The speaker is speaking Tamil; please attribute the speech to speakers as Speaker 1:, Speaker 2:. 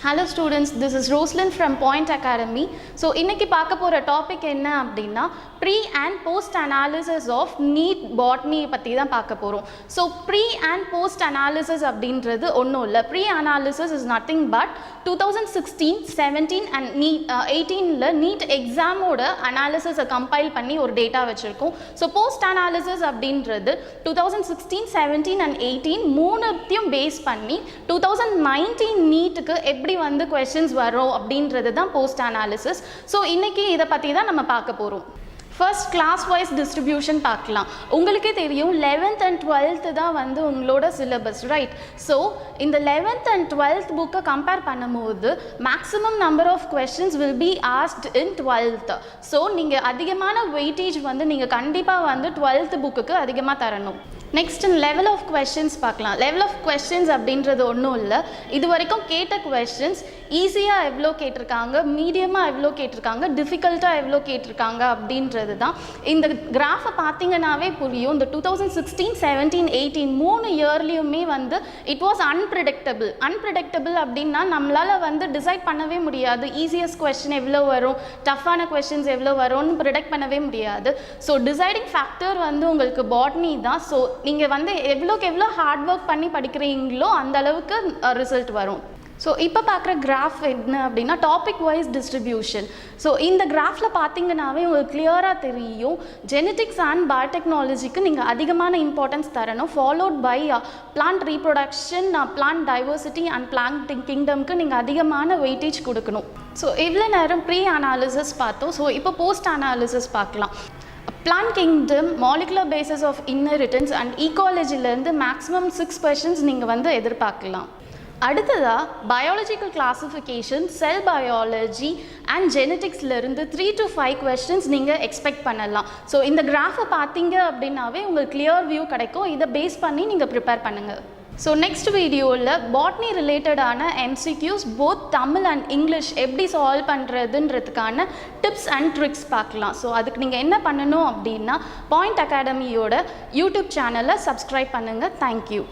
Speaker 1: Hello students, this is Roselin from Point Academy. So, இன்னைக்கு பார்க்க போற டாபிக் என்ன அப்படின்னா pre and post analysis of NEET botany பத்தி தான் பார்க்க போறோம். So, pre and post analysis அப்படின்றது ஒண்ணும் இல்ல. Pre analysis is nothing but 2016, 17 and 18ல NEET exam ஓட analysis கம்பைல் பண்ணி ஒரு டேட்டா வச்சிருக்கோம். So, post analysis அப்படின்றது 2016, 17 and 18 மூணுத்தையும் பேஸ் பண்ணி 2019 NEETக்கு எப்படி வந்து questions வரும் அப்படின்றது தான் post analysis. So இன்னைக்கு இத பத்தி தான் நம்ம பார்க்க போறோம். First class wise distribution பார்க்கலாம். உங்களுக்கே தெரியும் 11th and 12th தான் வந்து உங்களோட syllabus, right? So இந்த 11th and 12th book compare பண்ணும்போது maximum number of questions will be asked in 12th. So நீங்க அதிகமான weightage வந்து நீங்க கண்டிப்பா வந்து 12th bookக்கு அதிகமா தரணும். Next level of questions பார்க்கலாம். Level of questions அப்படின்றது ஒன்றும் இல்லை, இது வரைக்கும் கேட்ட questions ஈஸியாக எவ்வளோ கேட்டிருக்காங்க, மீடியமாக எவ்வளோ கேட்டிருக்காங்க, டிஃபிகல்ட்டாக எவ்வளோ கேட்டிருக்காங்க அப்படின்றது தான். இந்த கிராஃபை பார்த்தீங்கன்னாவே புரியும். இந்த 2016, 17, 18 மூணு இயர்லேயுமே வந்து இட் வாஸ் அன்பிரடிக்டபிள். அன்பிரடிக்டபிள் அப்படின்னா நம்மளால் வந்து டிசைட் பண்ணவே முடியாது. ஈஸியஸ்ட் கொஸ்டின் எவ்வளோ வரும், டஃப்பான கொஸ்டின்ஸ் எவ்வளோ வரும்னு ப்ரிடிக்ட் பண்ணவே முடியாது. ஸோ டிசைடிங் ஃபேக்டர் வந்து உங்களுக்கு பாட்னி தான். ஸோ நீங்கள் வந்து எவ்வளோக்கு எவ்வளோ ஹார்ட் ஒர்க் பண்ணி படிக்கிறீங்களோ அந்த அளவுக்கு ரிசல்ட் வரும். ஸோ இப்போ பார்க்குற கிராஃப் என்ன அப்படின்னா டாபிக் வைஸ் டிஸ்ட்ரிபியூஷன். ஸோ இந்த கிராஃபில் பார்த்தீங்கன்னாவே உங்களுக்கு கிளியராக தெரியும் ஜெனட்டிக்ஸ் அண்ட் பயோடெக்னாலஜிக்கு நீங்கள் அதிகமான இம்பார்ட்டன்ஸ் தரணும், followed by plant reproduction, plant diversity and plant கிங்டம்க்கு நீங்கள் அதிகமான வெயிட்டேஜ் கொடுக்கணும். ஸோ இவ்வளோ நேரம் ப்ரீ அனாலிசிஸ் பார்த்தோம். ஸோ இப்போ போஸ்ட் அனாலிசிஸ் பார்க்கலாம். Plant kingdom, molecular basis of inheritance and ecologyலேருந்து மேக்ஸிமம் 6 questions நீங்கள் வந்து எதிர்பார்க்கலாம். அடுத்ததாக biological classification, cell biology and ஜெனட்டிக்ஸ்லேருந்து 3 to 5 questions நீங்கள் எக்ஸ்பெக்ட் பண்ணலாம். ஸோ இந்த கிராஃபை பார்த்தீங்க அப்படின்னாவே உங்களுக்கு கிளியர் வியூ கிடைக்கும். இதை பேஸ் பண்ணி நீங்கள் ப்ரிப்பேர் பண்ணுங்கள். ஸோ நெக்ஸ்ட் வீடியோவில் பாட்னி ரிலேட்டடான MCQs both Tamil and English எப்படி சால்வ் பண்ணுறதுன்றதுக்கான டிப்ஸ் அண்ட் ட்ரிக்ஸ் பார்க்கலாம். ஸோ அதுக்கு நீங்கள் என்ன பண்ணணும் அப்படின்னா பாயிண்ட் அகாடமியோட யூடியூப் சேனலை சப்ஸ்கிரைப் பண்ணுங்கள். தேங்க்யூ.